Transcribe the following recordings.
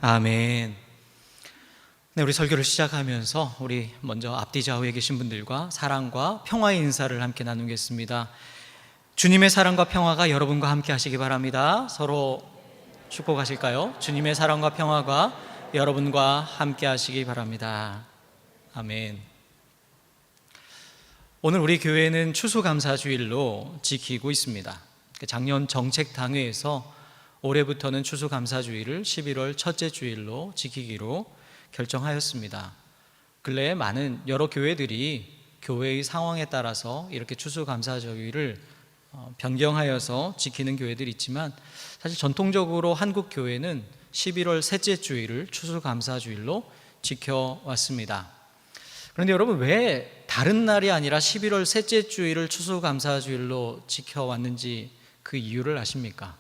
아멘. 네, 우리 설교를 시작하면서 우리 먼저 앞뒤 좌우에 계신 분들과 사랑과 평화의 인사를 함께 나누겠습니다. 주님의 사랑과 평화가 여러분과 함께 하시기 바랍니다. 서로 축복하실까요? 주님의 사랑과 평화가 여러분과 함께 하시기 바랍니다. 아멘. 오늘 우리 교회는 추수감사주일로 지키고 있습니다. 작년 정책당회에서 올해부터는 추수감사주일을 11월 첫째 주일로 지키기로 결정하였습니다. 근래에 많은 여러 교회들이 교회의 상황에 따라서 이렇게 추수감사주일을 변경하여서 지키는 교회들이 있지만, 사실 전통적으로 한국 교회는 11월 셋째 주일을 추수감사주일로 지켜왔습니다. 그런데 여러분, 왜 다른 날이 아니라 11월 셋째 주일을 추수감사주일로 지켜왔는지 그 이유를 아십니까?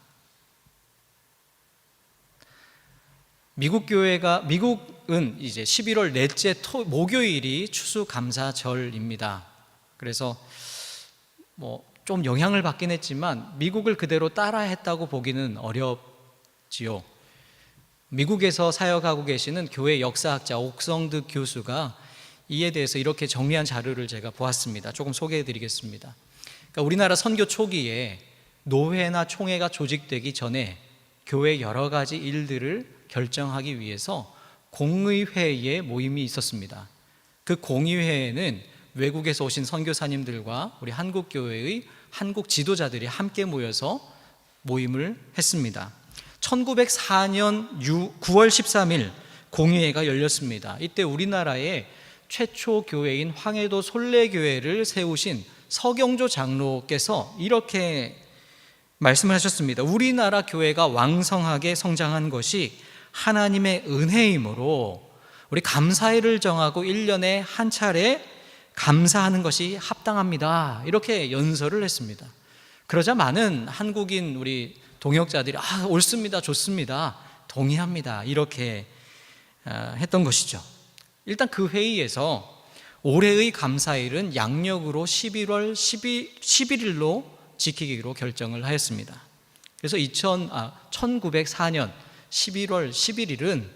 미국은 이제 11월 넷째 목요일이 추수감사절입니다. 그래서 좀 영향을 받긴 했지만 미국을 그대로 따라했다고 보기는 어렵지요. 미국에서 사역하고 계시는 교회 역사학자 옥성득 교수가 이에 대해서 이렇게 정리한 자료를 제가 보았습니다. 조금 소개해 드리겠습니다. 그러니까 우리나라 선교 초기에 노회나 총회가 조직되기 전에 교회 여러 가지 일들을 결정하기 위해서 공의회의 모임이 있었습니다. 그 공의회에는 외국에서 오신 선교사님들과 우리 한국교회의 한국 지도자들이 함께 모여서 모임을 했습니다. 1904년 9월 13일 공의회가 열렸습니다. 이때 우리나라의 최초 교회인 황해도 솔례교회를 세우신 서경조 장로께서 이렇게 말씀을 하셨습니다. 우리나라 교회가 왕성하게 성장한 것이 하나님의 은혜이므로 우리 감사일을 정하고 1년에 한 차례 감사하는 것이 합당합니다. 이렇게 연설을 했습니다. 그러자 많은 한국인 우리 동역자들이 옳습니다, 좋습니다, 동의합니다, 이렇게 했던 것이죠. 일단 그 회의에서 올해의 감사일은 양력으로 11월 11일로 지키기로 결정을 하였습니다. 그래서 1904년 11월 11일은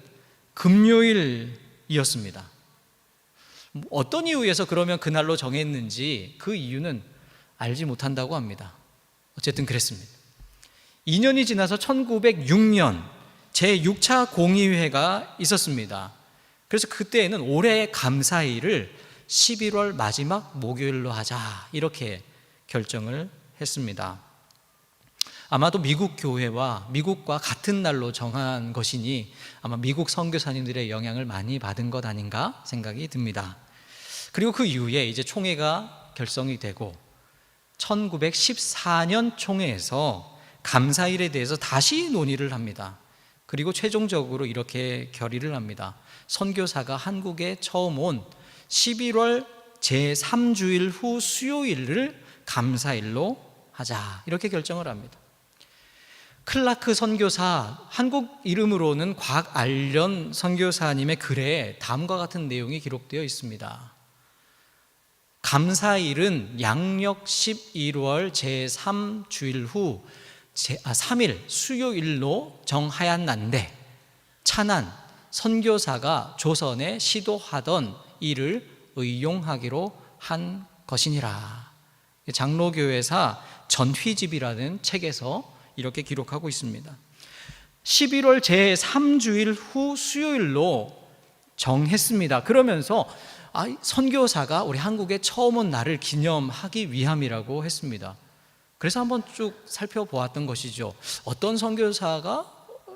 금요일이었습니다. 어떤 이유에서 그러면 그날로 정했는지 그 이유는 알지 못한다고 합니다. 어쨌든 그랬습니다. 2년이 지나서 1906년 제6차 공의회가 있었습니다. 그래서 그때에는 올해의 감사일을 11월 마지막 목요일로 하자, 이렇게 결정을 했습니다. 아마도 미국 교회와 미국과 같은 날로 정한 것이니 아마 미국 선교사님들의 영향을 많이 받은 것 아닌가 생각이 듭니다. 그리고 그 이후에 이제 총회가 결성이 되고 1914년 총회에서 감사일에 대해서 다시 논의를 합니다. 그리고 최종적으로 이렇게 결의를 합니다. 선교사가 한국에 처음 온 11월 제3주일 후 수요일을 감사일로 하자, 이렇게 결정을 합니다. 클라크 선교사, 한국 이름으로는 곽알련 선교사님의 글에 다음과 같은 내용이 기록되어 있습니다. 감사일은 양력 11월 제3주일 후 3일 수요일로 정하였는데 차난 선교사가 조선에 시도하던 일을 의용하기로 한 것이니라. 장로교회사 전휘집이라는 책에서 이렇게 기록하고 있습니다. 11월 제3주일 후 수요일로 정했습니다. 그러면서 선교사가 우리 한국에 처음 온 날을 기념하기 위함이라고 했습니다. 그래서 한번 쭉 살펴보았던 것이죠. 어떤 선교사가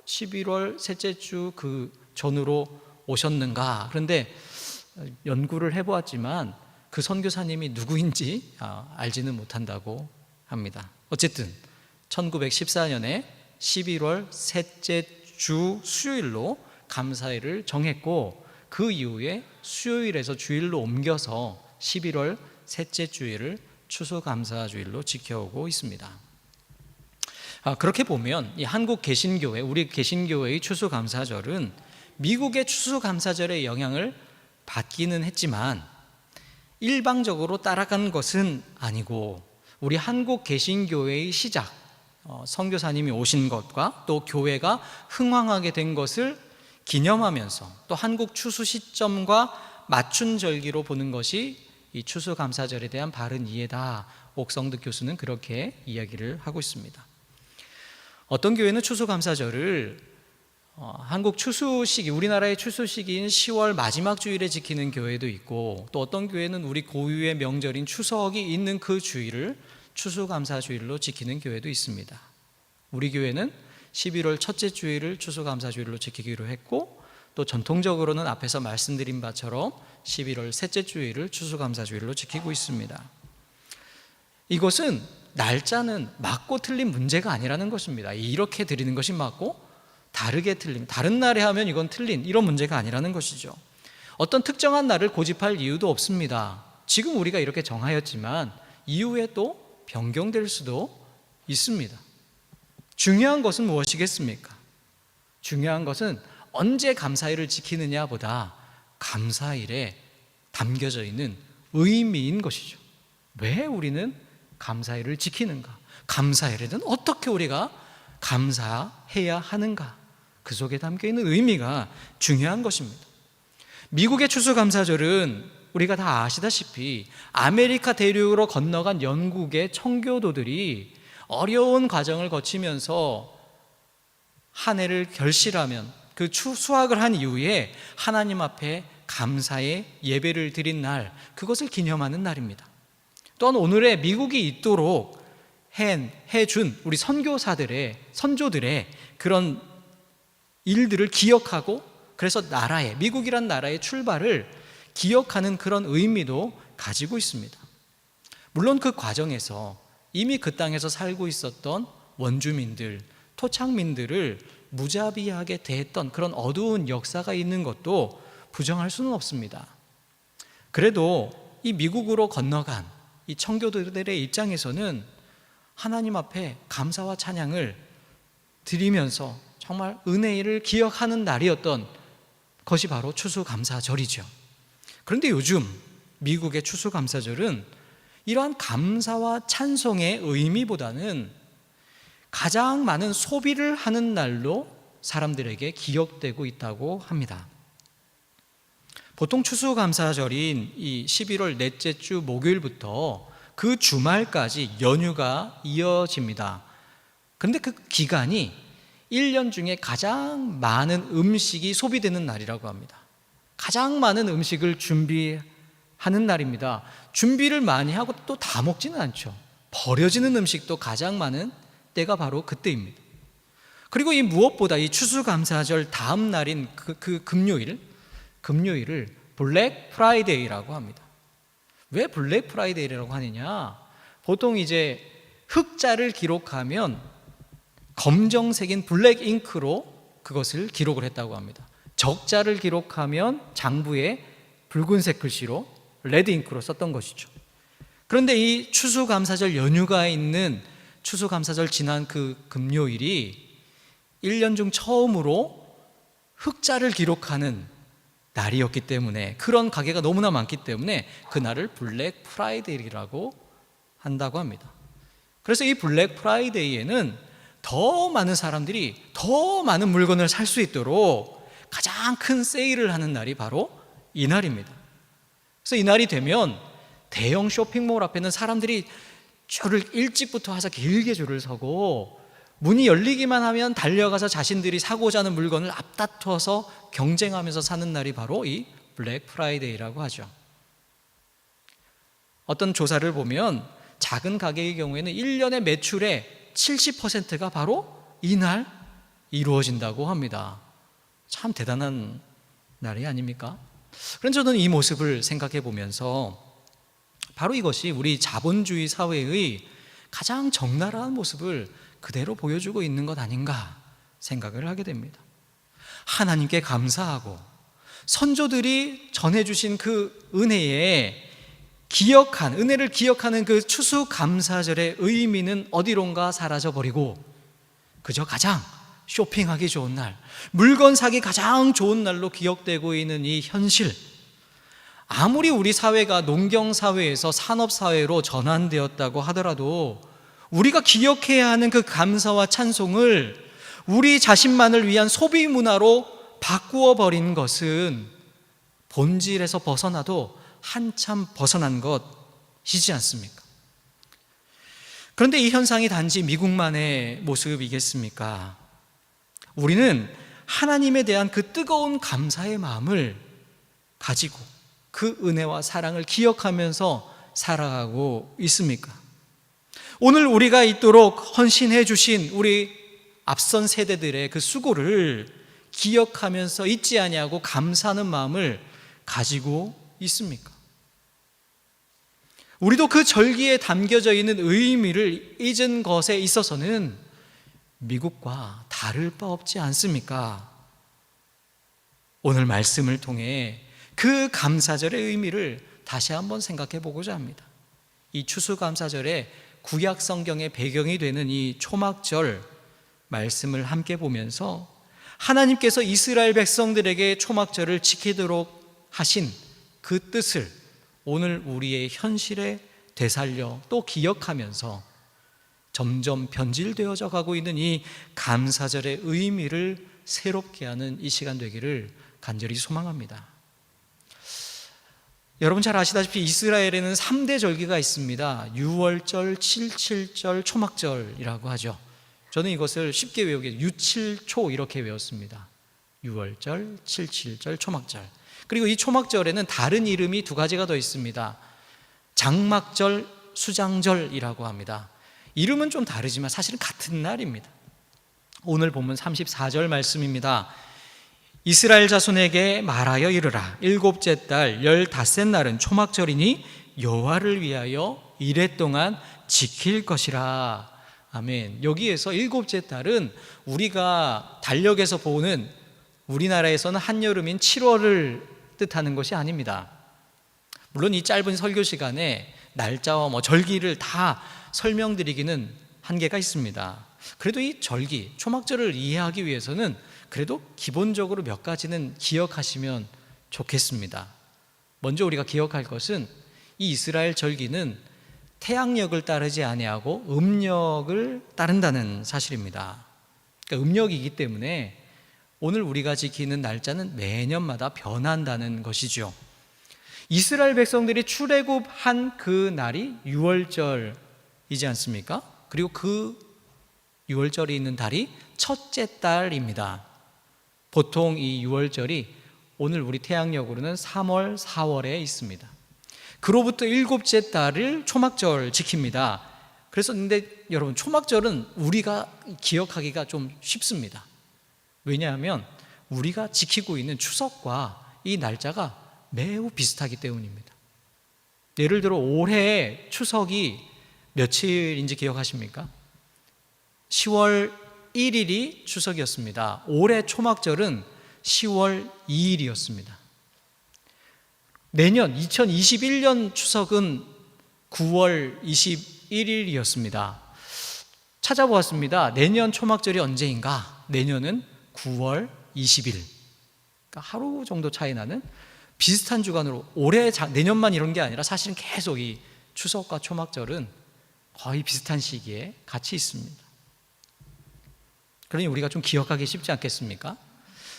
11월 셋째 주 그 전으로 오셨는가. 그런데 연구를 해보았지만 그 선교사님이 누구인지 알지는 못한다고 합니다. 어쨌든 1914년에 11월 셋째 주 수요일로 감사일을 정했고, 그 이후에 수요일에서 주일로 옮겨서 11월 셋째 주일을 추수감사주일로 지켜오고 있습니다. 그렇게 보면 이 한국 개신교회, 우리 개신교회의 추수감사절은 미국의 추수감사절의 영향을 받기는 했지만 일방적으로 따라간 것은 아니고 우리 한국 개신교회의 시작, 선교사님이 오신 것과 또 교회가 흥왕하게 된 것을 기념하면서 또 한국 추수 시점과 맞춘 절기로 보는 것이 이 추수감사절에 대한 바른 이해다. 옥성득 교수는 그렇게 이야기를 하고 있습니다. 어떤 교회는 추수감사절을 한국 추수 시기, 우리나라의 추수 시기인 10월 마지막 주일에 지키는 교회도 있고, 또 어떤 교회는 우리 고유의 명절인 추석이 있는 그 주일을 추수감사주일로 지키는 교회도 있습니다. 우리 교회는 11월 첫째 주일을 추수감사주일로 지키기로 했고, 또 전통적으로는 앞에서 말씀드린 바처럼 11월 셋째 주일을 추수감사주일로 지키고 있습니다. 이것은 날짜는 맞고 틀린 문제가 아니라는 것입니다. 이렇게 드리는 것이 맞고 다르게 틀린, 다른 날에 하면 이건 틀린, 이런 문제가 아니라는 것이죠. 어떤 특정한 날을 고집할 이유도 없습니다. 지금 우리가 이렇게 정하였지만 이후에 또 변경될 수도 있습니다. 중요한 것은 무엇이겠습니까? 중요한 것은 언제 감사일을 지키느냐보다 감사일에 담겨져 있는 의미인 것이죠. 왜 우리는 감사일을 지키는가? 감사일에는 어떻게 우리가 감사해야 하는가? 그 속에 담겨있는 의미가 중요한 것입니다. 미국의 추수감사절은 우리가 다 아시다시피 아메리카 대륙으로 건너간 영국의 청교도들이 어려운 과정을 거치면서 한 해를 결실하면 그 수확을 한 이후에 하나님 앞에 감사의 예배를 드린 날, 그것을 기념하는 날입니다. 또한 오늘의 미국이 있도록 해준 우리 선조들의 그런 일들을 기억하고, 그래서 미국이란 나라의 출발을 기억하는 그런 의미도 가지고 있습니다. 물론 그 과정에서 이미 그 땅에서 살고 있었던 원주민들, 토착민들을 무자비하게 대했던 그런 어두운 역사가 있는 것도 부정할 수는 없습니다. 그래도 이 미국으로 건너간 이 청교도들의 입장에서는 하나님 앞에 감사와 찬양을 드리면서 정말 은혜를 기억하는 날이었던 것이 바로 추수감사절이죠. 그런데 요즘 미국의 추수감사절은 이러한 감사와 찬송의 의미보다는 가장 많은 소비를 하는 날로 사람들에게 기억되고 있다고 합니다. 보통 추수감사절인 이 11월 넷째 주 목요일부터 그 주말까지 연휴가 이어집니다. 그런데 그 기간이 1년 중에 가장 많은 음식이 소비되는 날이라고 합니다. 가장 많은 음식을 준비하는 날입니다. 준비를 많이 하고 또 다 먹지는 않죠. 버려지는 음식도 가장 많은 때가 바로 그때입니다. 그리고 이 무엇보다 이 추수감사절 다음 날인 그 금요일을 블랙 프라이데이라고 합니다. 왜 블랙 프라이데이라고 하느냐? 보통 이제 흑자를 기록하면 검정색인 블랙 잉크로 그것을 기록을 했다고 합니다. 적자를 기록하면 장부에 붉은색 글씨로 레드 잉크로 썼던 것이죠. 그런데 이 추수감사절 연휴가 있는 추수감사절 지난 그 금요일이 1년 중 처음으로 흑자를 기록하는 날이었기 때문에, 그런 가게가 너무나 많기 때문에 그날을 블랙 프라이데이라고 한다고 합니다. 그래서 이 블랙 프라이데이에는 더 많은 사람들이 더 많은 물건을 살 수 있도록 가장 큰 세일을 하는 날이 바로 이 날입니다. 그래서 이 날이 되면 대형 쇼핑몰 앞에는 사람들이 줄을 일찍부터 와서 길게 줄을 서고, 문이 열리기만 하면 달려가서 자신들이 사고자 하는 물건을 앞다퉈서 경쟁하면서 사는 날이 바로 이 블랙 프라이데이라고 하죠. 어떤 조사를 보면 작은 가게의 경우에는 1년의 매출의 70%가 바로 이날 이루어진다고 합니다. 참 대단한 날이 아닙니까? 그런데 저는 이 모습을 생각해 보면서 바로 이것이 우리 자본주의 사회의 가장 적나라한 모습을 그대로 보여주고 있는 것 아닌가 생각을 하게 됩니다. 하나님께 감사하고 선조들이 전해주신 그 은혜를 기억하는 그 추수감사절의 의미는 어디론가 사라져버리고 그저 가장 쇼핑하기 좋은 날, 물건 사기 가장 좋은 날로 기억되고 있는 이 현실, 아무리 우리 사회가 농경사회에서 산업사회로 전환되었다고 하더라도 우리가 기억해야 하는 그 감사와 찬송을 우리 자신만을 위한 소비 문화로 바꾸어 버린 것은 본질에서 벗어나도 한참 벗어난 것이지 않습니까? 그런데 이 현상이 단지 미국만의 모습이겠습니까? 우리는 하나님에 대한 그 뜨거운 감사의 마음을 가지고 그 은혜와 사랑을 기억하면서 살아가고 있습니까? 오늘 우리가 있도록 헌신해 주신 우리 앞선 세대들의 그 수고를 기억하면서 잊지 아니하고 감사하는 마음을 가지고 있습니까? 우리도 그 절기에 담겨져 있는 의미를 잊은 것에 있어서는 미국과 다를 바 없지 않습니까? 오늘 말씀을 통해 그 감사절의 의미를 다시 한번 생각해 보고자 합니다. 이 추수감사절의 구약 성경의 배경이 되는 이 초막절 말씀을 함께 보면서 하나님께서 이스라엘 백성들에게 초막절을 지키도록 하신 그 뜻을 오늘 우리의 현실에 되살려 또 기억하면서 점점 변질되어져 가고 있는 이 감사절의 의미를 새롭게 하는 이 시간 되기를 간절히 소망합니다. 여러분 잘 아시다시피 이스라엘에는 3대 절기가 있습니다. 유월절, 칠칠절, 초막절이라고 하죠. 저는 이것을 쉽게 외우기 위해 유칠초 이렇게 외웠습니다. 유월절, 칠칠절, 초막절. 그리고 이 초막절에는 다른 이름이 두 가지가 더 있습니다. 장막절, 수장절이라고 합니다. 이름은 좀 다르지만 사실은 같은 날입니다. 오늘 본문 34절 말씀입니다. 이스라엘 자손에게 말하여 이르라. 일곱째 달 15째 날은 초막절이니 여호와를 위하여 이레 동안 지킬 것이라. 아멘. 여기에서 일곱째 달은 우리가 달력에서 보는, 우리나라에서는 한여름인 7월을 뜻하는 것이 아닙니다. 물론 이 짧은 설교 시간에 날짜와 절기를 다 설명드리기는 한계가 있습니다. 그래도 이 절기, 초막절을 이해하기 위해서는 그래도 기본적으로 몇 가지는 기억하시면 좋겠습니다. 먼저 우리가 기억할 것은 이 이스라엘 절기는 태양력을 따르지 아니하고 음력을 따른다는 사실입니다. 그러니까 음력이기 때문에 오늘 우리가 지키는 날짜는 매년마다 변한다는 것이죠. 이스라엘 백성들이 출애굽한 그 날이 유월절이지 않습니까? 그리고 그 유월절이 있는 달이 첫째 달입니다. 보통 이 유월절이 오늘 우리 태양력으로는 3월, 4월에 있습니다. 그로부터 일곱째 달을 초막절 지킵니다. 그래서 근데 여러분 초막절은 우리가 기억하기가 좀 쉽습니다. 왜냐하면 우리가 지키고 있는 추석과 이 날짜가 매우 비슷하기 때문입니다. 예를 들어 올해 추석이 며칠인지 기억하십니까? 10월 1일이 추석이었습니다. 올해 초막절은 10월 2일이었습니다. 내년 2021년 추석은 9월 21일이었습니다. 찾아보았습니다. 내년 초막절이 언제인가? 내년은 9월 20일. 그러니까 하루 정도 차이 나는 비슷한 주간으로 올해 내년만 이런 게 아니라 사실은 계속 이 추석과 초막절은 거의 비슷한 시기에 같이 있습니다. 그러니 우리가 좀 기억하기 쉽지 않겠습니까?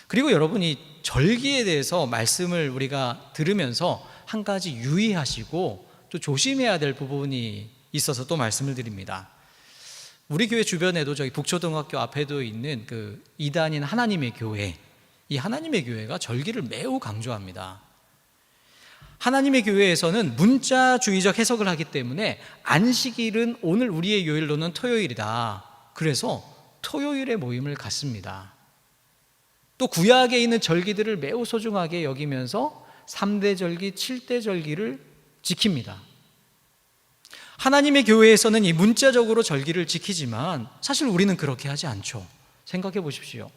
그리고 여러분이 절기에 대해서 말씀을 우리가 들으면서 한 가지 유의하시고 또 조심해야 될 부분이 있어서 또 말씀을 드립니다. 우리 교회 주변에도 저기 북초등학교 앞에도 있는 그 이단인 하나님의 교회, 이 하나님의 교회가 절기를 매우 강조합니다. 하나님의 교회에서는 문자주의적 해석을 하기 때문에 안식일은 오늘 우리의 요일로는 토요일이다. 그래서 토요일에 모임을 갖습니다. 또 구약에 있는 절기들을 매우 소중하게 여기면서 3대 절기, 7대 절기를 지킵니다. 하나님의 교회에서는 이 문자적으로 절기를 지키지만 사실 우리는 그렇게 하지 않죠. 생각해 보십시오.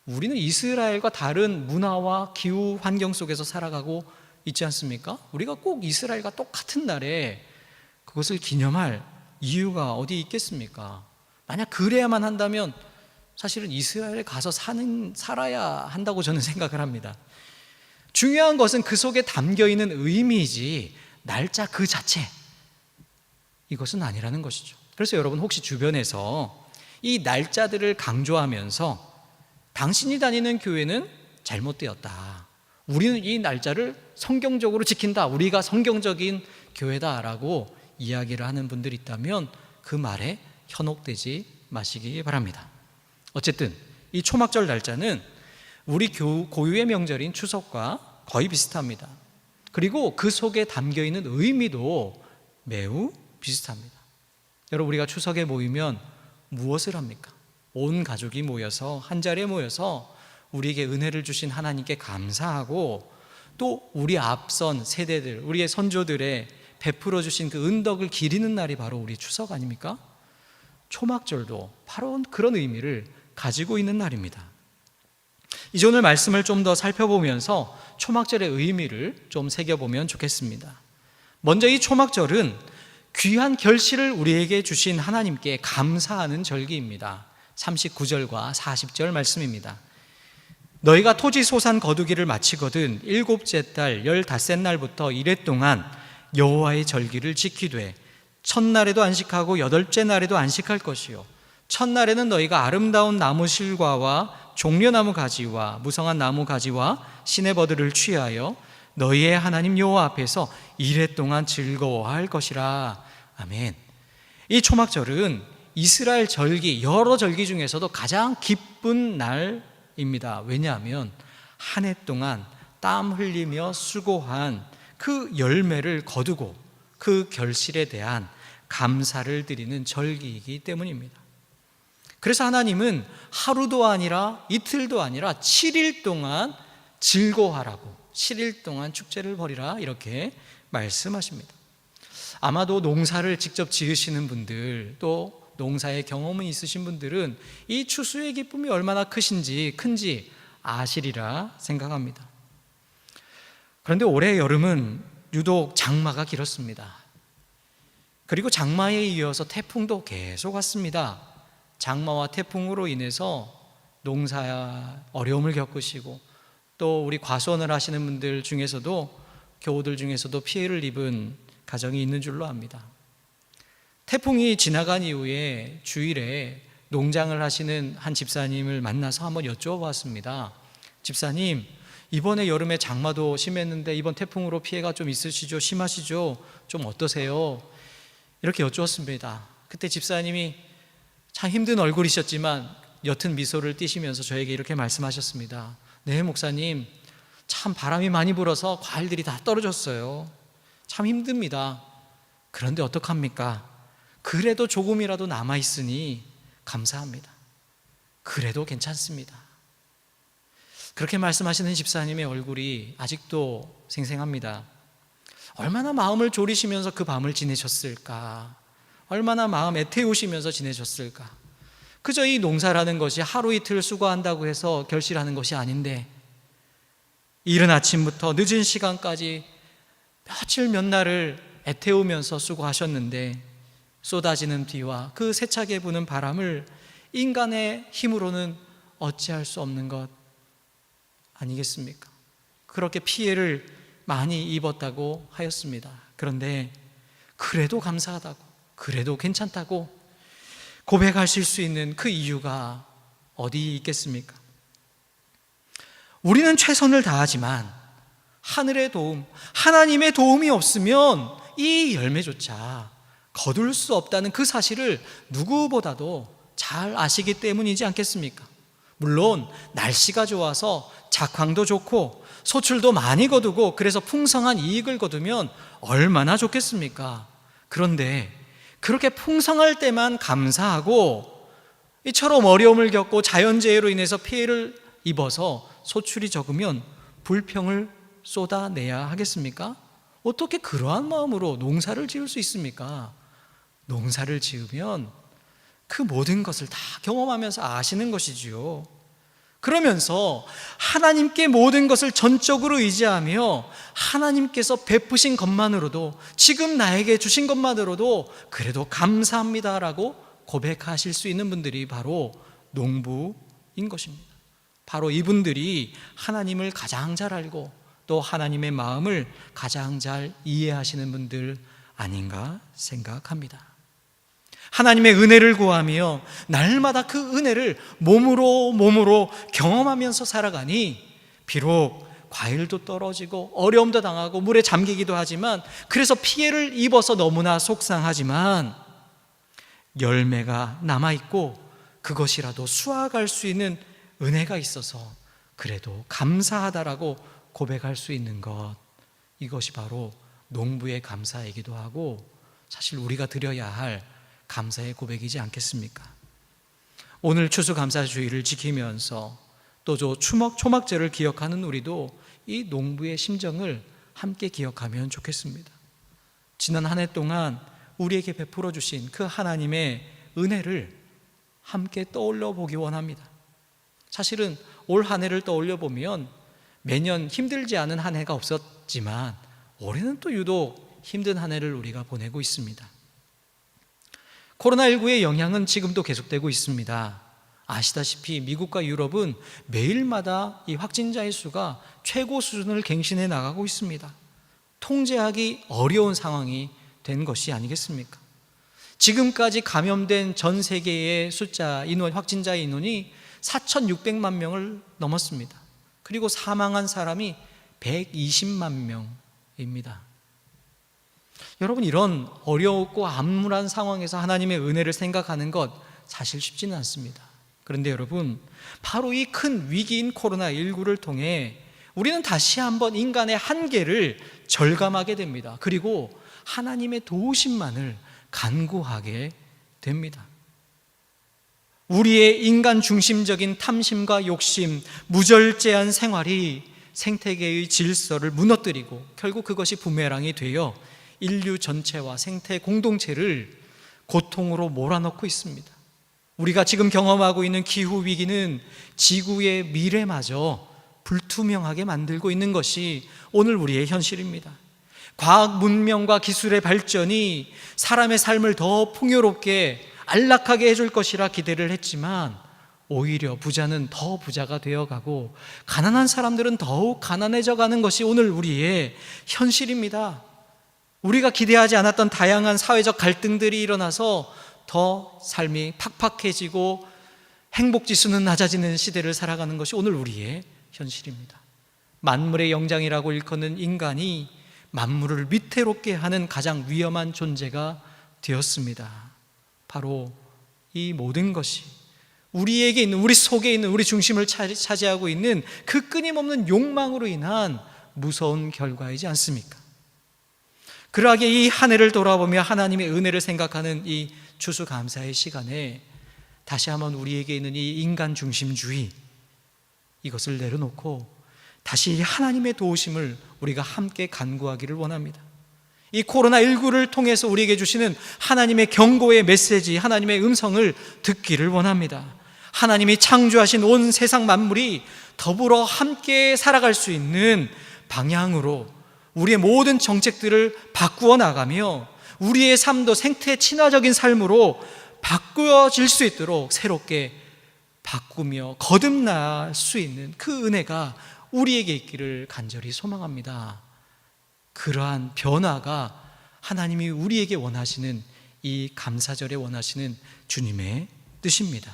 우리는 이스라엘과 다른 문화와 기후 환경 속에서 살아가고 있지 않습니까? 우리가 꼭 이스라엘과 똑같은 날에 그것을 기념할 이유가 어디 있겠습니까? 만약 그래야만 한다면 사실은 이스라엘에 가서 살아야 한다고 저는 생각을 합니다. 중요한 것은 그 속에 담겨있는 의미이지 날짜 그 자체, 이것은 아니라는 것이죠. 그래서 여러분 혹시 주변에서 이 날짜들을 강조하면서 당신이 다니는 교회는 잘못되었다. 우리는 이 날짜를 성경적으로 지킨다. 우리가 성경적인 교회다라고 이야기를 하는 분들이 있다면 그 말에 현혹되지 마시기 바랍니다. 어쨌든 이 초막절 날짜는 우리 고유의 명절인 추석과 거의 비슷합니다. 그리고 그 속에 담겨있는 의미도 매우 비슷합니다. 여러분, 우리가 추석에 모이면 무엇을 합니까? 온 가족이 모여서 한 자리에 모여서 우리에게 은혜를 주신 하나님께 감사하고 또 우리 앞선 세대들, 우리의 선조들의 베풀어 주신 그 은덕을 기리는 날이 바로 우리 추석 아닙니까? 초막절도 바로 그런 의미를 가지고 있는 날입니다. 이제 오늘 말씀을 좀 더 살펴보면서 초막절의 의미를 좀 새겨보면 좋겠습니다. 먼저 이 초막절은 귀한 결실을 우리에게 주신 하나님께 감사하는 절기입니다. 39절과 40절 말씀입니다. 너희가 토지 소산 거두기를 마치거든 일곱째 달 15날부터 이래 동안 여호와의 절기를 지키되 첫날에도 안식하고 여덟째 날에도 안식할 것이요 첫날에는 너희가 아름다운 나무 실과와 종려나무 가지와 무성한 나무 가지와 시내버들을 취하여 너희의 하나님 여호와 앞에서 이래 동안 즐거워할 것이라. 아멘. 이 초막절은 이스라엘 절기, 여러 절기 중에서도 가장 기쁜 날입니다. 왜냐하면 한 해 동안 땀 흘리며 수고한 그 열매를 거두고 그 결실에 대한 감사를 드리는 절기이기 때문입니다. 그래서 하나님은 하루도 아니라 이틀도 아니라 7일 동안 즐거워하라고, 7일 동안 축제를 벌이라 이렇게 말씀하십니다. 아마도 농사를 직접 지으시는 분들, 또 농사의 경험이 있으신 분들은 이 추수의 기쁨이 얼마나 큰지 아시리라 생각합니다. 그런데 올해 여름은 유독 장마가 길었습니다. 그리고 장마에 이어서 태풍도 계속 왔습니다. 장마와 태풍으로 인해서 농사 어려움을 겪으시고 또 우리 과수원을 하시는 분들 중에서도 교우들 중에서도 피해를 입은 가정이 있는 줄로 압니다. 태풍이 지나간 이후에 주일에 농장을 하시는 한 집사님을 만나서 한번 여쭤봤습니다. 집사님, 이번에 여름에 장마도 심했는데 이번 태풍으로 피해가 좀 있으시죠? 심하시죠? 좀 어떠세요? 이렇게 여쭈었습니다. 그때 집사님이 참 힘든 얼굴이셨지만 옅은 미소를 띠시면서 저에게 이렇게 말씀하셨습니다. 네, 목사님, 참 바람이 많이 불어서 과일들이 다 떨어졌어요. 참 힘듭니다. 그런데 어떡합니까? 그래도 조금이라도 남아있으니 감사합니다. 그래도 괜찮습니다. 그렇게 말씀하시는 집사님의 얼굴이 아직도 생생합니다. 얼마나 마음을 졸이시면서 그 밤을 지내셨을까? 얼마나 마음 애태우시면서 지내셨을까? 그저 이 농사라는 것이 하루 이틀 수고한다고 해서 결실하는 것이 아닌데 이른 아침부터 늦은 시간까지 며칠 몇 날을 애태우면서 수고하셨는데 쏟아지는 비와 그 세차게 부는 바람을 인간의 힘으로는 어찌할 수 없는 것 아니겠습니까? 그렇게 피해를 많이 입었다고 하였습니다. 그런데 그래도 감사하다고, 그래도 괜찮다고 고백하실 수 있는 그 이유가 어디 있겠습니까? 우리는 최선을 다하지만 하늘의 도움, 하나님의 도움이 없으면 이 열매조차 거둘 수 없다는 그 사실을 누구보다도 잘 아시기 때문이지 않겠습니까? 물론 날씨가 좋아서 작황도 좋고 소출도 많이 거두고 그래서 풍성한 이익을 거두면 얼마나 좋겠습니까? 그런데 그렇게 풍성할 때만 감사하고 이처럼 어려움을 겪고 자연재해로 인해서 피해를 입어서 소출이 적으면 불평을 쏟아내야 하겠습니까? 어떻게 그러한 마음으로 농사를 지을 수 있습니까? 농사를 지으면 그 모든 것을 다 경험하면서 아시는 것이지요. 그러면서 하나님께 모든 것을 전적으로 의지하며 하나님께서 베푸신 것만으로도, 지금 나에게 주신 것만으로도 그래도 감사합니다라고 고백하실 수 있는 분들이 바로 농부인 것입니다. 바로 이분들이 하나님을 가장 잘 알고 또 하나님의 마음을 가장 잘 이해하시는 분들 아닌가 생각합니다. 하나님의 은혜를 구하며 날마다 그 은혜를 몸으로 경험하면서 살아가니 비록 과일도 떨어지고 어려움도 당하고 물에 잠기기도 하지만, 그래서 피해를 입어서 너무나 속상하지만 열매가 남아있고 그것이라도 수확할 수 있는 은혜가 있어서 그래도 감사하다라고 고백할 수 있는 것, 이것이 바로 농부의 감사이기도 하고 사실 우리가 드려야 할 감사의 고백이지 않겠습니까? 오늘 추수감사주의를 지키면서 또 초막절을 기억하는 우리도 이 농부의 심정을 함께 기억하면 좋겠습니다. 지난 한 해 동안 우리에게 베풀어 주신 그 하나님의 은혜를 함께 떠올려 보기 원합니다. 사실은 올 한 해를 떠올려 보면 매년 힘들지 않은 한 해가 없었지만 올해는 또 유독 힘든 한 해를 우리가 보내고 있습니다. 코로나19의 영향은 지금도 계속되고 있습니다. 아시다시피 미국과 유럽은 매일마다 이 확진자의 수가 최고 수준을 갱신해 나가고 있습니다. 통제하기 어려운 상황이 된 것이 아니겠습니까? 지금까지 감염된 전 세계의 확진자의 인원이 4,600만 명을 넘었습니다. 그리고 사망한 사람이 120만 명입니다. 여러분, 이런 어렵고 암울한 상황에서 하나님의 은혜를 생각하는 것 사실 쉽지는 않습니다. 그런데 여러분, 바로 이 큰 위기인 코로나19를 통해 우리는 다시 한번 인간의 한계를 절감하게 됩니다. 그리고 하나님의 도우심만을 간구하게 됩니다. 우리의 인간 중심적인 탐심과 욕심, 무절제한 생활이 생태계의 질서를 무너뜨리고 결국 그것이 부메랑이 되어 인류 전체와 생태 공동체를 고통으로 몰아넣고 있습니다. 우리가 지금 경험하고 있는 기후위기는 지구의 미래마저 불투명하게 만들고 있는 것이 오늘 우리의 현실입니다. 과학 문명과 기술의 발전이 사람의 삶을 더 풍요롭게 안락하게 해줄 것이라 기대를 했지만 오히려 부자는 더 부자가 되어가고 가난한 사람들은 더욱 가난해져 가는 것이 오늘 우리의 현실입니다. 우리가 기대하지 않았던 다양한 사회적 갈등들이 일어나서 더 삶이 팍팍해지고 행복지수는 낮아지는 시대를 살아가는 것이 오늘 우리의 현실입니다. 만물의 영장이라고 일컫는 인간이 만물을 위태롭게 하는 가장 위험한 존재가 되었습니다. 바로 이 모든 것이 우리에게 있는, 우리 속에 있는, 우리 중심을 차지하고 있는 그 끊임없는 욕망으로 인한 무서운 결과이지 않습니까? 그러하게 이 한 해를 돌아보며 하나님의 은혜를 생각하는 이 추수감사의 시간에 다시 한번 우리에게 있는 이 인간 중심주의, 이것을 내려놓고 다시 하나님의 도우심을 우리가 함께 간구하기를 원합니다. 이 코로나19를 통해서 우리에게 주시는 하나님의 경고의 메시지, 하나님의 음성을 듣기를 원합니다. 하나님이 창조하신 온 세상 만물이 더불어 함께 살아갈 수 있는 방향으로 우리의 모든 정책들을 바꾸어 나가며 우리의 삶도 생태 친화적인 삶으로 바꾸어질 수 있도록 새롭게 바꾸며 거듭날 수 있는 그 은혜가 우리에게 있기를 간절히 소망합니다. 그러한 변화가 하나님이 우리에게 원하시는 이 감사절에 원하시는 주님의 뜻입니다.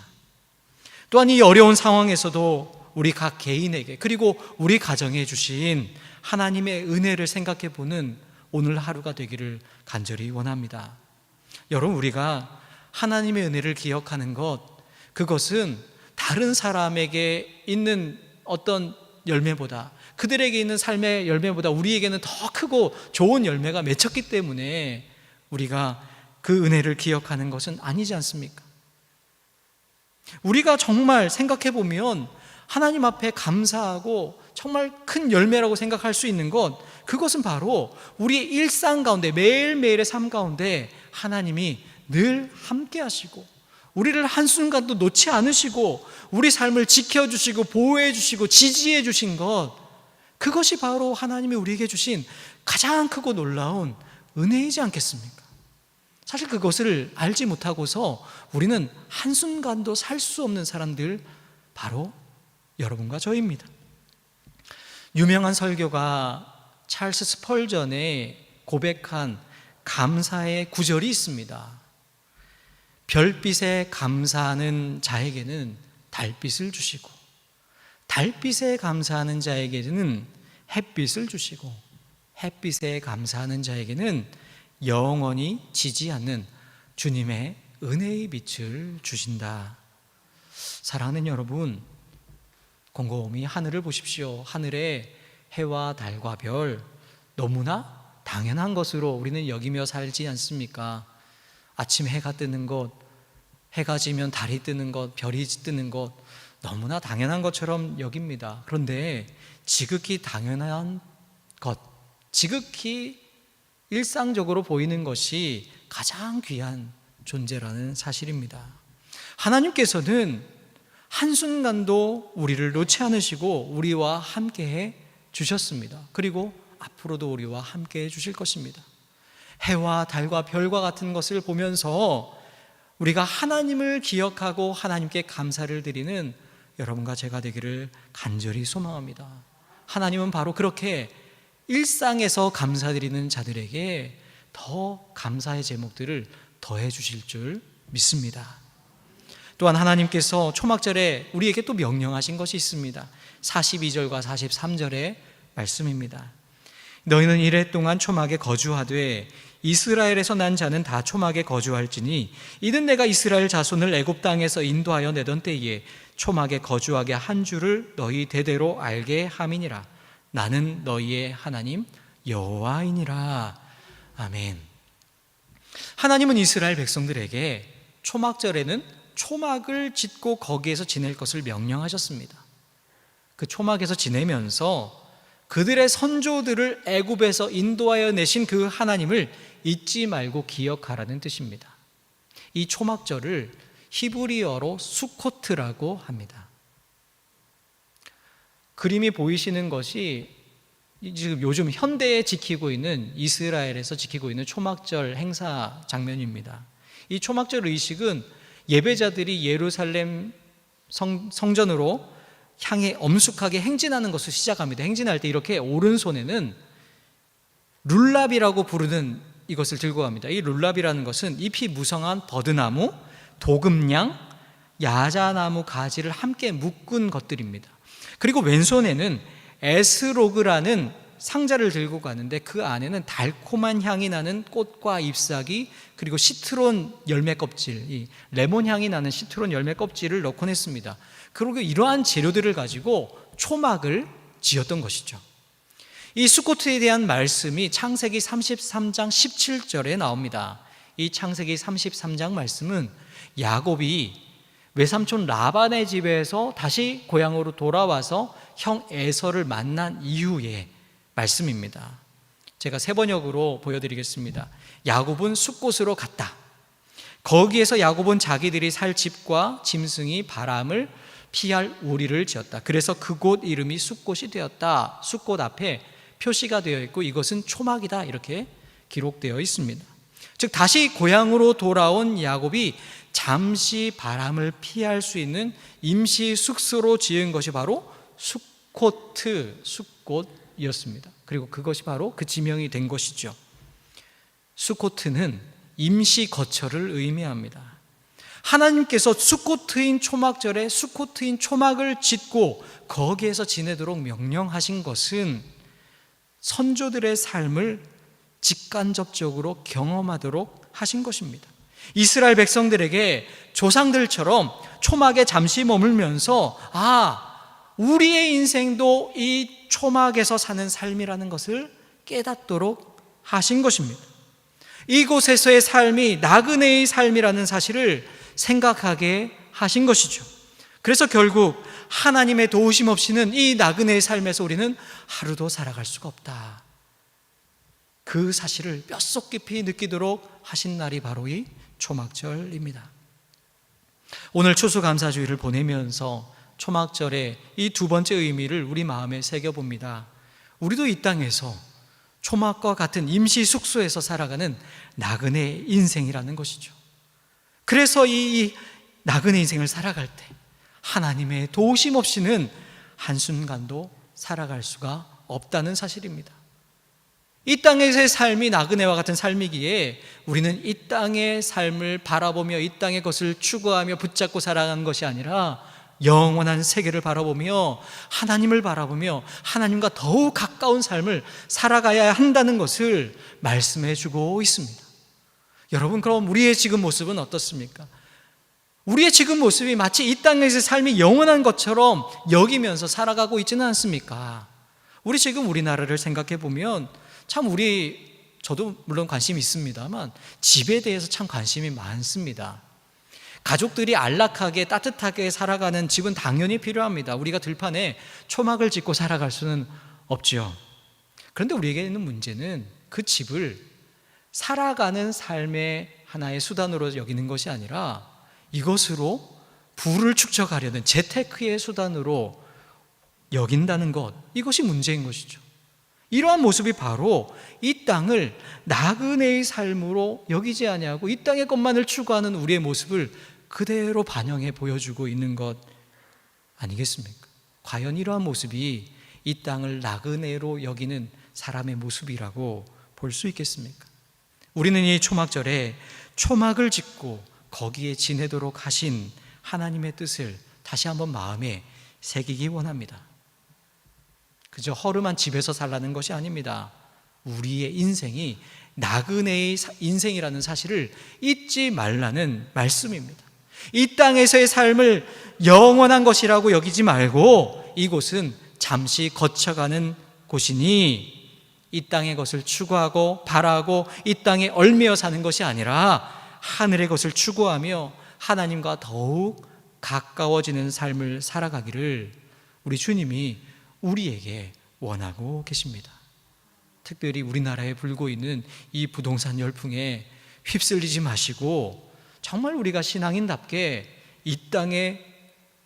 또한 이 어려운 상황에서도 우리 각 개인에게 그리고 우리 가정에 주신 하나님의 은혜를 생각해 보는 오늘 하루가 되기를 간절히 원합니다. 여러분, 우리가 하나님의 은혜를 기억하는 것, 그것은 다른 사람에게 있는 어떤 열매보다, 그들에게 있는 삶의 열매보다 우리에게는 더 크고 좋은 열매가 맺혔기 때문에 우리가 그 은혜를 기억하는 것은 아니지 않습니까? 우리가 정말 생각해 보면 하나님 앞에 감사하고 정말 큰 열매라고 생각할 수 있는 것, 그것은 바로 우리의 일상 가운데, 매일매일의 삶 가운데 하나님이 늘 함께 하시고 우리를 한순간도 놓지 않으시고 우리 삶을 지켜주시고 보호해 주시고 지지해 주신 것, 그것이 바로 하나님이 우리에게 주신 가장 크고 놀라운 은혜이지 않겠습니까? 사실 그것을 알지 못하고서 우리는 한순간도 살 수 없는 사람들, 바로 여러분과 저입니다. 유명한 설교가 찰스 스펄전에 고백한 감사의 구절이 있습니다. 별빛에 감사하는 자에게는 달빛을 주시고, 달빛에 감사하는 자에게는 햇빛을 주시고, 햇빛에 감사하는 자에게는 영원히 지지 않는 주님의 은혜의 빛을 주신다. 사랑하는 여러분, 곰곰이 하늘을 보십시오. 하늘에 해와 달과 별, 너무나 당연한 것으로 우리는 여기며 살지 않습니까? 아침 해가 뜨는 것, 해가 지면 달이 뜨는 것, 별이 뜨는 것, 너무나 당연한 것처럼 여깁니다. 그런데 지극히 당연한 것, 지극히 일상적으로 보이는 것이 가장 귀한 존재라는 사실입니다. 하나님께서는 한순간도 우리를 놓지 않으시고 우리와 함께해 주셨습니다. 그리고 앞으로도 우리와 함께해 주실 것입니다. 해와 달과 별과 같은 것을 보면서 우리가 하나님을 기억하고 하나님께 감사를 드리는 여러분과 제가 되기를 간절히 소망합니다. 하나님은 바로 그렇게 일상에서 감사드리는 자들에게 더 감사의 제목들을 더해 주실 줄 믿습니다. 또한 하나님께서 초막절에 우리에게 또 명령하신 것이 있습니다. 42절과 43절의 말씀입니다. 너희는 이레 동안 초막에 거주하되 이스라엘에서 난 자는 다 초막에 거주할지니 이는 내가 이스라엘 자손을 애굽 땅에서 인도하여 내던 때에 초막에 거주하게 한 줄을 너희 대대로 알게 함이니라. 나는 너희의 하나님 여호와이니라. 아멘. 하나님은 이스라엘 백성들에게 초막절에는 초막을 짓고 거기에서 지낼 것을 명령하셨습니다. 그 초막에서 지내면서 그들의 선조들을 애굽에서 인도하여 내신 그 하나님을 잊지 말고 기억하라는 뜻입니다. 이 초막절을 히브리어로 수코트라고 합니다. 그림이 보이시는 것이 지금 요즘 현대에 지키고 있는, 이스라엘에서 지키고 있는 초막절 행사 장면입니다. 이 초막절 의식은 예배자들이 예루살렘 성전으로 향해 엄숙하게 행진하는 것을 시작합니다. 행진할 때 이렇게 오른손에는 룰랍이라고 부르는 이것을 들고 갑니다. 이 룰랍이라는 것은 잎이 무성한 버드나무, 도금냥, 야자나무 가지를 함께 묶은 것들입니다. 그리고 왼손에는 에스로그라는 상자를 들고 가는데 그 안에는 달콤한 향이 나는 꽃과 잎사귀, 그리고 시트론 열매 껍질, 이 레몬 향이 나는 시트론 열매 껍질을 넣곤 했습니다. 그리고 이러한 재료들을 가지고 초막을 지었던 것이죠. 이 수코트에 대한 말씀이 창세기 33장 17절에 나옵니다. 이 창세기 33장 말씀은 야곱이 외삼촌 라반의 집에서 다시 고향으로 돌아와서 형 에서를 만난 이후의 말씀입니다. 제가 세 번역으로 보여드리겠습니다. 야곱은 숫곳으로 갔다. 거기에서 야곱은 자기들이 살 집과 짐승이 바람을 피할 우리를 지었다. 그래서 그곳 이름이 숫곳이 되었다. 숫곳 앞에 표시가 되어 있고 이것은 초막이다, 이렇게 기록되어 있습니다. 즉 다시 고향으로 돌아온 야곱이 잠시 바람을 피할 수 있는 임시 숙소로 지은 것이 바로 수코트, 숫곳이었습니다. 그리고 그것이 바로 그 지명이 된 것이죠. 수코트는 임시 거처를 의미합니다. 하나님께서 수코트인 초막절에 수코트인 초막을 짓고 거기에서 지내도록 명령하신 것은 선조들의 삶을 직간접적으로 경험하도록 하신 것입니다. 이스라엘 백성들에게 조상들처럼 초막에 잠시 머물면서 우리의 인생도 이 초막에서 사는 삶이라는 것을 깨닫도록 하신 것입니다. 이곳에서의 삶이 나그네의 삶이라는 사실을 생각하게 하신 것이죠. 그래서 결국 하나님의 도우심 없이는 이 나그네의 삶에서 우리는 하루도 살아갈 수가 없다. 그 사실을 뼛속 깊이 느끼도록 하신 날이 바로 이 초막절입니다. 오늘 추수감사주의를 보내면서 초막절의 이 두 번째 의미를 우리 마음에 새겨봅니다. 우리도 이 땅에서 초막과 같은 임시 숙소에서 살아가는 나그네 인생이라는 것이죠. 그래서 이 나그네 인생을 살아갈 때 하나님의 도우심 없이는 한순간도 살아갈 수가 없다는 사실입니다. 이 땅에서의 삶이 나그네와 같은 삶이기에 우리는 이 땅의 삶을 바라보며 이 땅의 것을 추구하며 붙잡고 살아가는 것이 아니라 영원한 세계를 바라보며 하나님을 바라보며 하나님과 더욱 가까운 삶을 살아가야 한다는 것을 말씀해 주고 있습니다. 여러분, 그럼 우리의 지금 모습은 어떻습니까? 우리의 지금 모습이 마치 이 땅에서의 삶이 영원한 것처럼 여기면서 살아가고 있지는 않습니까? 우리 지금 우리나라를 생각해 보면 참 저도 물론 관심이 있습니다만 집에 대해서 참 관심이 많습니다. 가족들이 안락하게 따뜻하게 살아가는 집은 당연히 필요합니다. 우리가 들판에 초막을 짓고 살아갈 수는 없죠. 그런데 우리에게 있는 문제는 그 집을 살아가는 삶의 하나의 수단으로 여기는 것이 아니라 이것으로 부를 축적하려는 재테크의 수단으로 여긴다는 것, 이것이 문제인 것이죠. 이러한 모습이 바로 이 땅을 나그네의 삶으로 여기지 아니하고 이 땅의 것만을 추구하는 우리의 모습을 그대로 반영해 보여주고 있는 것 아니겠습니까? 과연 이러한 모습이 이 땅을 나그네로 여기는 사람의 모습이라고 볼 수 있겠습니까? 우리는 이 초막절에 초막을 짓고 거기에 지내도록 하신 하나님의 뜻을 다시 한번 마음에 새기기 원합니다. 그저 허름한 집에서 살라는 것이 아닙니다. 우리의 인생이 나그네의 인생이라는 사실을 잊지 말라는 말씀입니다. 이 땅에서의 삶을 영원한 것이라고 여기지 말고 이곳은 잠시 거쳐가는 곳이니 이 땅의 것을 추구하고 바라고 이 땅에 얽매여 사는 것이 아니라 하늘의 것을 추구하며 하나님과 더욱 가까워지는 삶을 살아가기를 우리 주님이 우리에게 원하고 계십니다. 특별히 우리나라에 불고 있는 이 부동산 열풍에 휩쓸리지 마시고 정말 우리가 신앙인답게 이 땅에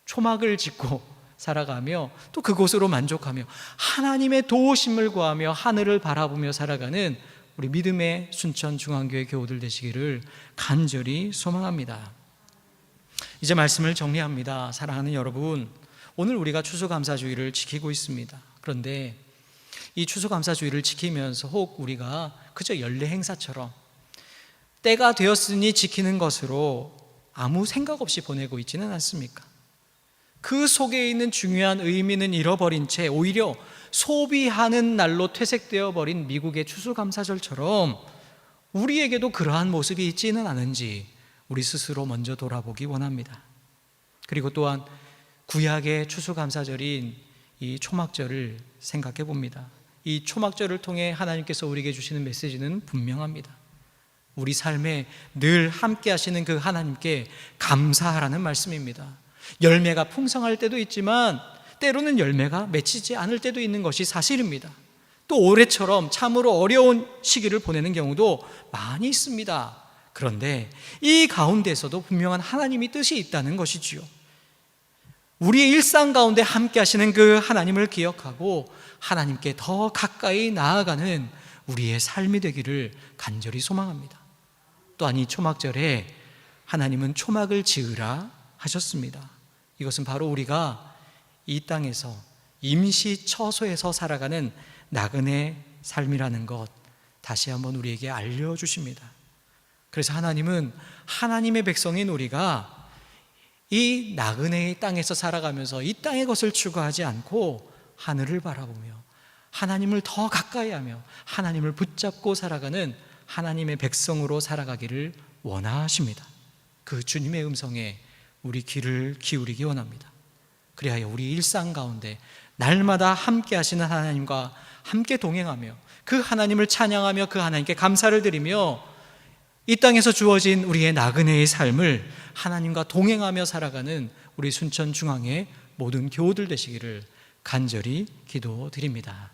초막을 짓고 살아가며 또 그곳으로 만족하며 하나님의 도우심을 구하며 하늘을 바라보며 살아가는 우리 믿음의 순천중앙교회 교우들 되시기를 간절히 소망합니다. 이제 말씀을 정리합니다. 사랑하는 여러분, 오늘 우리가 추수감사주의를 지키고 있습니다. 그런데 이 추수감사주의를 지키면서 혹 우리가 그저 연례 행사처럼 때가 되었으니 지키는 것으로 아무 생각 없이 보내고 있지는 않습니까? 그 속에 있는 중요한 의미는 잃어버린 채 오히려 소비하는 날로 퇴색되어 버린 미국의 추수감사절처럼 우리에게도 그러한 모습이 있지는 않은지 우리 스스로 먼저 돌아보기 원합니다. 그리고 또한 구약의 추수감사절인 이 초막절을 생각해 봅니다. 이 초막절을 통해 하나님께서 우리에게 주시는 메시지는 분명합니다. 우리 삶에 늘 함께 하시는 그 하나님께 감사하라는 말씀입니다. 열매가 풍성할 때도 있지만 때로는 열매가 맺히지 않을 때도 있는 것이 사실입니다. 또 올해처럼 참으로 어려운 시기를 보내는 경우도 많이 있습니다. 그런데 이 가운데서도 분명한 하나님의 뜻이 있다는 것이지요. 우리의 일상 가운데 함께 하시는 그 하나님을 기억하고 하나님께 더 가까이 나아가는 우리의 삶이 되기를 간절히 소망합니다. 또한 이 초막절에 하나님은 초막을 지으라 하셨습니다. 이것은 바로 우리가 이 땅에서 임시 처소에서 살아가는 나그네 삶이라는 것 다시 한번 우리에게 알려주십니다. 그래서 하나님은 하나님의 백성인 우리가 이 나그네의 땅에서 살아가면서 이 땅의 것을 추구하지 않고 하늘을 바라보며 하나님을 더 가까이 하며 하나님을 붙잡고 살아가는 하나님의 백성으로 살아가기를 원하십니다. 그 주님의 음성에 우리 귀를 기울이기 원합니다. 그리하여 우리 일상 가운데 날마다 함께 하시는 하나님과 함께 동행하며 그 하나님을 찬양하며 그 하나님께 감사를 드리며 이 땅에서 주어진 우리의 나그네의 삶을 하나님과 동행하며 살아가는 우리 순천중앙의 모든 교우들 되시기를 간절히 기도드립니다.